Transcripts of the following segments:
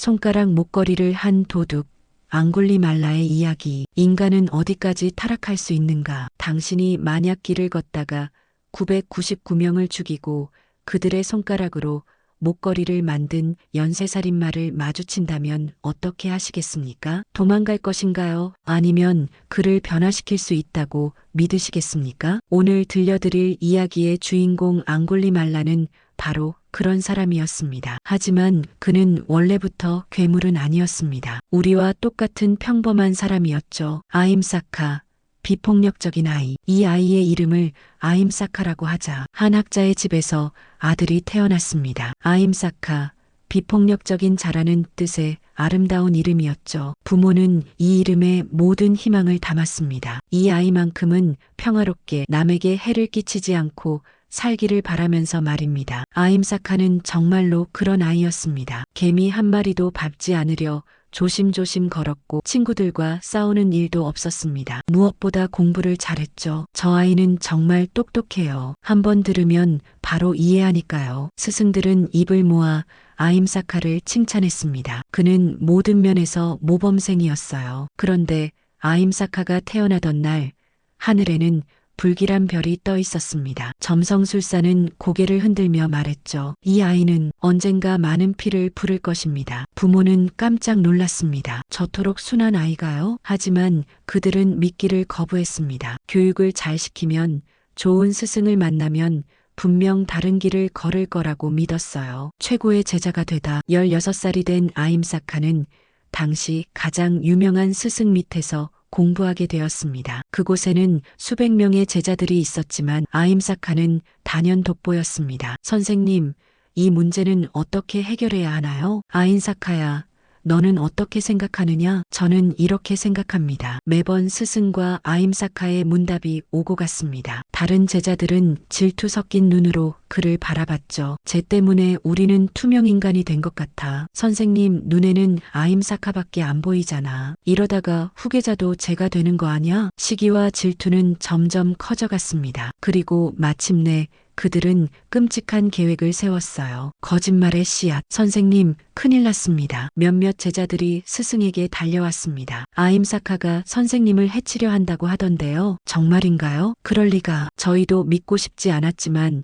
손가락 목걸이를 한 도둑, 앙굴리말라의 이야기. 인간은 어디까지 타락할 수 있는가? 당신이 만약 길을 걷다가 999명을 죽이고 그들의 손가락으로 목걸이를 만든 연쇄살인마를 마주친다면 어떻게 하시겠습니까? 도망갈 것인가요? 아니면 그를 변화시킬 수 있다고 믿으시겠습니까? 오늘 들려드릴 이야기의 주인공 앙굴리말라는 바로 그런 사람이었습니다. 하지만 그는 원래부터 괴물은 아니었습니다. 우리와 똑같은 평범한 사람이었죠. 아임사카. 비폭력적인 아이. 이 아이의 이름을 아임사카라고 하자. 한 학자의 집에서 아들이 태어났습니다. 아임사카. 비폭력적인 자라는 뜻의 아름다운 이름이었죠. 부모는 이 이름에 모든 희망을 담았습니다. 이 아이만큼은 평화롭게 남에게 해를 끼치지 않고 살기를 바라면서 말입니다. 아임사카는 정말로 그런 아이였습니다. 개미 한 마리도 밟지 않으려 조심조심 걸었고 친구들과 싸우는 일도 없었습니다. 무엇보다 공부를 잘했죠. 저 아이는 정말 똑똑해요. 한번 들으면 바로 이해하니까요. 스승들은 입을 모아 아임사카를 칭찬했습니다. 그는 모든 면에서 모범생이었어요. 그런데 아임사카가 태어나던 날 하늘에는 불길한 별이 떠 있었습니다. 점성술사는 고개를 흔들며 말했죠. 이 아이는 언젠가 많은 피를 부를 것입니다. 부모는 깜짝 놀랐습니다. 저토록 순한 아이가요? 하지만 그들은 믿기를 거부했습니다. 교육을 잘 시키면, 좋은 스승을 만나면 분명 다른 길을 걸을 거라고 믿었어요. 최고의 제자가 되다 16살이 된 아임사카는 당시 가장 유명한 스승 밑에서 공부하게 되었습니다. 그곳에는 수백 명의 제자들이 있었지만 아임사카는 단연 돋보였습니다. 선생님, 이 문제는 어떻게 해결해야 하나요? 아임사카야, 너는 어떻게 생각하느냐? 저는 이렇게 생각합니다. 매번 스승과 아임사카의 문답이 오고 갔습니다. 다른 제자들은 질투 섞인 눈으로 그를 바라봤죠. 쟤 때문에 우리는 투명 인간이 된 것 같아. 선생님 눈에는 아임사카밖에 안 보이잖아. 이러다가 후계자도 쟤가 되는 거 아냐? 시기와 질투는 점점 커져갔습니다. 그리고 마침내 그들은 끔찍한 계획을 세웠어요. 거짓말의 씨앗. 선생님, 큰일 났습니다. 몇몇 제자들이 스승에게 달려왔습니다. 아임사카가 선생님을 해치려 한다고 하던데요. 정말인가요? 그럴 리가. 저희도 믿고 싶지 않았지만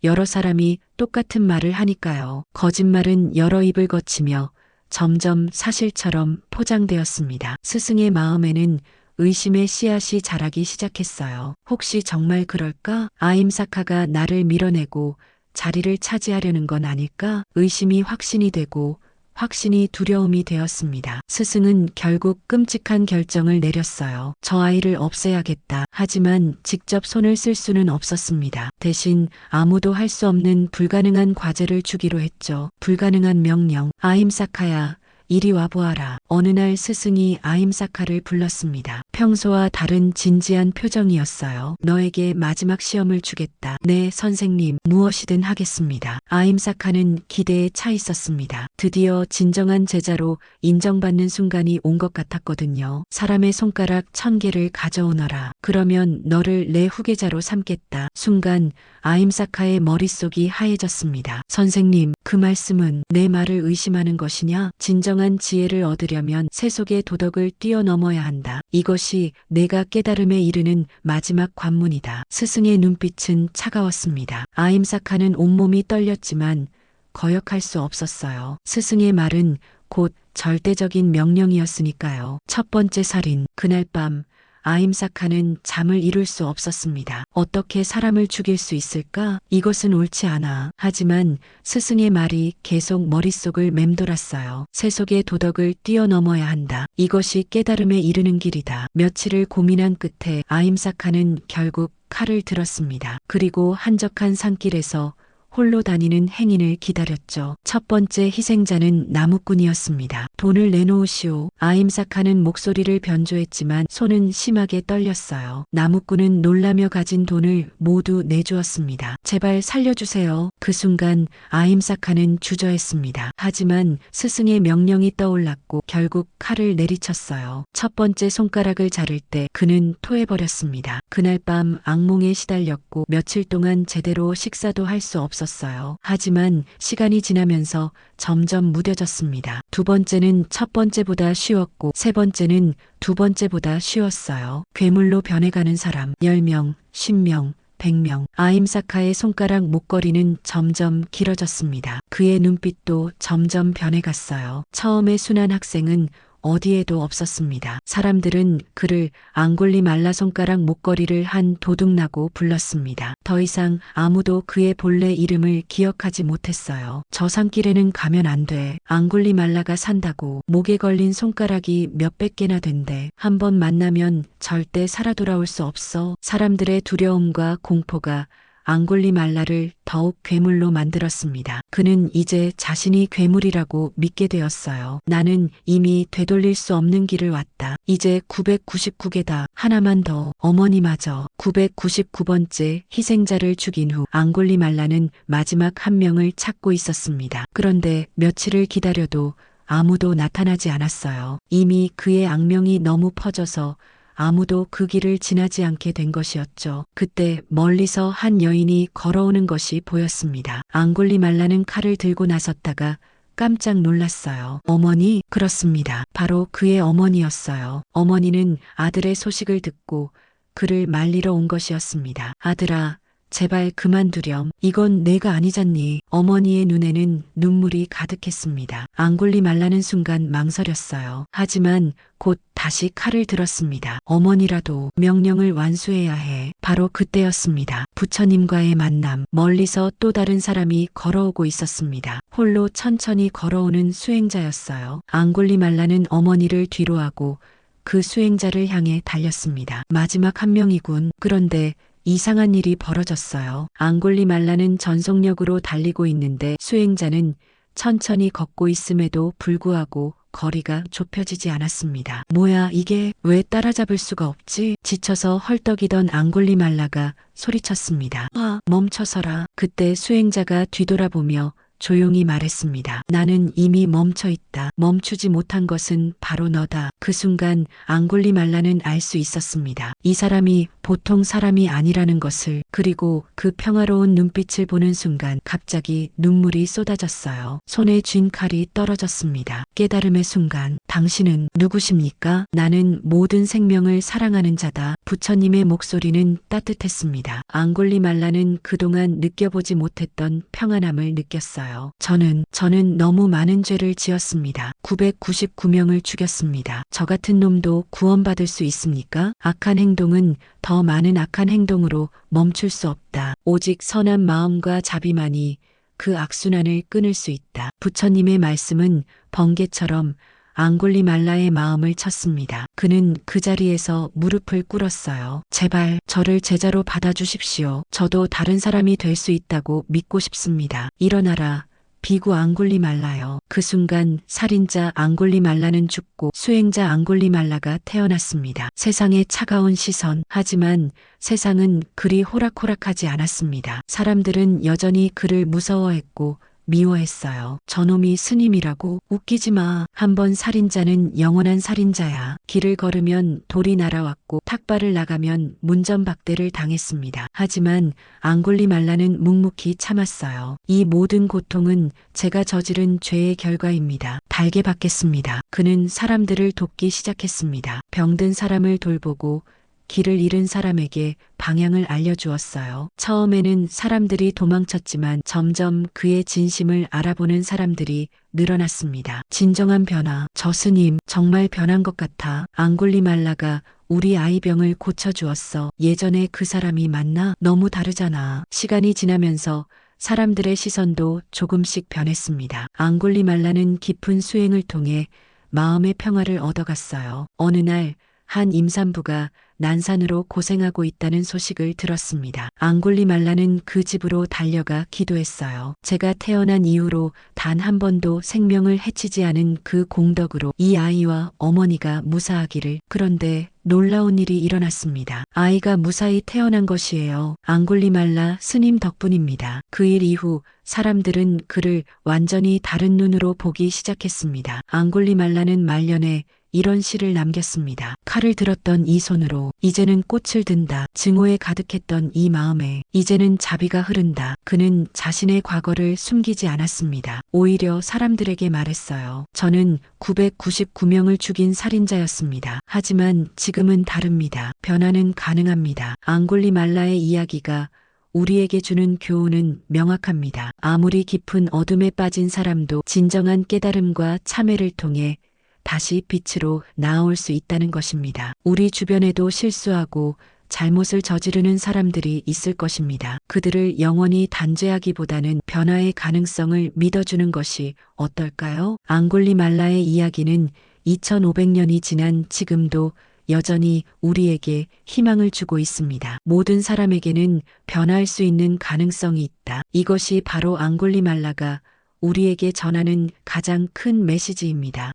여러 사람이 똑같은 말을 하니까요. 거짓말은 여러 입을 거치며 점점 사실처럼 포장되었습니다. 스승의 마음에는 의심의 씨앗이 자라기 시작했어요. 혹시 정말 그럴까? 아임사카가 나를 밀어내고 자리를 차지하려는 건 아닐까? 의심이 확신이 되고 확신이 두려움이 되었습니다. 스승은 결국 끔찍한 결정을 내렸어요. 저 아이를 없애야겠다. 하지만 직접 손을 쓸 수는 없었습니다. 대신 아무도 할 수 없는 불가능한 과제를 주기로 했죠. 불가능한 명령. 아임사카야, 이리 와보아라. 어느 날 스승이 아임사카를 불렀습니다. 평소와 다른 진지한 표정이었어요. 너에게 마지막 시험을 주겠다. 네, 선생님. 무엇이든 하겠습니다. 아임사카는 기대에 차 있었습니다. 드디어 진정한 제자로 인정받는 순간이 온 것 같았거든요. 사람의 손가락 1000개를 가져오너라. 그러면 너를 내 후계자로 삼겠다. 순간 아임사카의 머릿속이 하얘졌습니다. 선생님, 그 말씀은 내 말을 의심하는 것이냐? 진정한 지혜를 얻으려면 세속의 도덕을 뛰어넘어야 한다. 이것이 내가 깨달음에 이르는 마지막 관문이다. 스승의 눈빛은 차가웠습니다. 아임사카는 온몸이 떨렸지만 거역할 수 없었어요. 스승의 말은 곧 절대적인 명령이었으니까요. 첫 번째 살인. 그날 밤 아임사카는 잠을 이룰 수 없었습니다. 어떻게 사람을 죽일 수 있을까? 이것은 옳지 않아. 하지만 스승의 말이 계속 머릿속을 맴돌았어요. 세속의 도덕을 뛰어넘어야 한다. 이것이 깨달음에 이르는 길이다. 며칠을 고민한 끝에 아임사카는 결국 칼을 들었습니다. 그리고 한적한 산길에서 홀로 다니는 행인을 기다렸죠. 첫 번째 희생자는 나무꾼이었습니다. 돈을 내놓으시오. 아임사카는 목소리를 변조했지만 손은 심하게 떨렸어요. 나무꾼은 놀라며 가진 돈을 모두 내주었습니다. 제발 살려주세요. 그 순간 아임사카는 주저했습니다. 하지만 스승의 명령이 떠올랐고 결국 칼을 내리쳤어요. 첫 번째 손가락을 자를 때 그는 토해버렸습니다. 그날 밤 악몽에 시달렸고 며칠 동안 제대로 식사도 할 수 없었어요. 하지만 시간이 지나면서 점점 무뎌졌습니다. 두 번째는 첫 번째보다 쉬웠고 세 번째는 두 번째보다 쉬웠어요. 괴물로 변해가는 사람 10명, 10명, 100명. 아임사카의 손가락 목걸이는 점점 길어졌습니다. 그의 눈빛도 점점 변해갔어요. 처음에 순한 학생은 어디에도 없었습니다. 사람들은 그를 앙골리말라 손가락 목걸이를 한 도둑나고 불렀습니다. 더 이상 아무도 그의 본래 이름을 기억하지 못했어요. 저 산길에는 가면 안 돼. 앙골리말라가 산다고. 목에 걸린 손가락이 몇백 개나 된대. 한번 만나면 절대 살아 돌아올 수 없어. 사람들의 두려움과 공포가 앙골리말라를 더욱 괴물로 만들었습니다. 그는 이제 자신이 괴물이라고 믿게 되었어요. 나는 이미 되돌릴 수 없는 길을 왔다. 이제 999개다. 하나만 더. 어머니마저. 999번째 희생자를 죽인 후 앙골리말라는 마지막 한 명을 찾고 있었습니다. 그런데 며칠을 기다려도 아무도 나타나지 않았어요. 이미 그의 악명이 너무 퍼져서 아무도 그 길을 지나지 않게 된 것이었죠. 그때 멀리서 한 여인이 걸어오는 것이 보였습니다. 앙골리말라는 칼을 들고 나섰다가 깜짝 놀랐어요. 어머니? 그렇습니다. 바로 그의 어머니였어요. 어머니는 아들의 소식을 듣고 그를 말리러 온 것이었습니다. 아들아, 제발 그만두렴. 이건 내가 아니잖니. 어머니의 눈에는 눈물이 가득했습니다. 앙골리말라는 순간 망설였어요. 하지만 곧 다시 칼을 들었습니다. 어머니라도 명령을 완수해야 해. 바로 그때였습니다. 부처님과의 만남. 멀리서 또 다른 사람이 걸어오고 있었습니다. 홀로 천천히 걸어오는 수행자였어요. 앙골리말라는 어머니를 뒤로하고 그 수행자를 향해 달렸습니다. 마지막 한 명이군. 그런데 이상한 일이 벌어졌어요. 앙골리말라는 전속력으로 달리고 있는데 수행자는 천천히 걷고 있음에도 불구하고 거리가 좁혀지지 않았습니다. 뭐야 이게, 왜 따라잡을 수가 없지? 지쳐서 헐떡이던 앙골리말라가 소리쳤습니다. 멈춰서라. 그때 수행자가 뒤돌아보며 조용히 말했습니다. 나는 이미 멈춰 있다. 멈추지 못한 것은 바로 너다. 그 순간 앙골리말라는 알 수 있었습니다. 이 사람이 보통 사람이 아니라는 것을. 그리고 그 평화로운 눈빛을 보는 순간 갑자기 눈물이 쏟아졌어요. 손에 쥔 칼이 떨어졌습니다. 깨달음의 순간. 당신은 누구십니까? 나는 모든 생명을 사랑하는 자다. 부처님의 목소리는 따뜻했습니다. 앙골리말라는 그동안 느껴보지 못했던 평안함을 느꼈어요. 저는 너무 많은 죄를 지었습니다. 999명을 죽였습니다. 저 같은 놈도 구원받을 수 있습니까? 악한 행동은 더 많은 악한 행동으로 멈출 수 없다. 오직 선한 마음과 자비만이 그 악순환을 끊을 수 있다. 부처님의 말씀은 번개처럼 앙골리말라의 마음을 쳤습니다. 그는 그 자리에서 무릎을 꿇었어요. 제발 저를 제자로 받아주십시오. 저도 다른 사람이 될 수 있다고 믿고 싶습니다. 일어나라. 비구 앙골리말라요. 그 순간 살인자 앙골리말라는 죽고 수행자 앙골리말라가 태어났습니다. 세상의 차가운 시선. 하지만 세상은 그리 호락호락하지 않았습니다. 사람들은 여전히 그를 무서워했고 미워했어요. 저놈이 스님이라고? 웃기지 마. 한번 살인자는 영원한 살인자야. 길을 걸으면 돌이 날아왔고 탁발을 나가면 문전박대를 당했습니다. 하지만 앙골리말라는 묵묵히 참았어요. 이 모든 고통은 제가 저지른 죄의 결과입니다. 달게 받겠습니다. 그는 사람들을 돕기 시작했습니다. 병든 사람을 돌보고 길을 잃은 사람에게 방향을 알려주었어요. 처음에는 사람들이 도망쳤지만 점점 그의 진심을 알아보는 사람들이 늘어났습니다. 진정한 변화. 저 스님 정말 변한 것 같아. 앙골리말라가 우리 아이 병을 고쳐주었어. 예전에 그 사람이 맞나? 너무 다르잖아. 시간이 지나면서 사람들의 시선도 조금씩 변했습니다. 앙골리말라는 깊은 수행을 통해 마음의 평화를 얻어갔어요. 어느 날 한 임산부가 난산으로 고생하고 있다는 소식을 들었습니다. 앙골리말라는 그 집으로 달려가 기도했어요. 제가 태어난 이후로 단 한 번도 생명을 해치지 않은 그 공덕으로 이 아이와 어머니가 무사하기를. 그런데 놀라운 일이 일어났습니다. 아이가 무사히 태어난 것이에요. 앙골리말라 스님 덕분입니다. 그 일 이후 사람들은 그를 완전히 다른 눈으로 보기 시작했습니다. 앙골리말라는 말년에 이런 시를 남겼습니다. 칼을 들었던 이 손으로 이제는 꽃을 든다. 증오에 가득했던 이 마음에 이제는 자비가 흐른다. 그는 자신의 과거를 숨기지 않았습니다. 오히려 사람들에게 말했어요. 저는 999명을 죽인 살인자였습니다. 하지만 지금은 다릅니다. 변화는 가능합니다. 앙골리말라의 이야기가 우리에게 주는 교훈은 명확합니다. 아무리 깊은 어둠에 빠진 사람도 진정한 깨달음과 참회를 통해 다시 빛으로 나아올 수 있다는 것입니다. 우리 주변에도 실수하고 잘못을 저지르는 사람들이 있을 것입니다. 그들을 영원히 단죄하기보다는 변화의 가능성을 믿어주는 것이 어떨까요? 앙골리말라의 이야기는 2500년이 지난 지금도 여전히 우리에게 희망을 주고 있습니다. 모든 사람에게는 변화할 수 있는 가능성이 있다. 이것이 바로 앙골리말라가 우리에게 전하는 가장 큰 메시지입니다.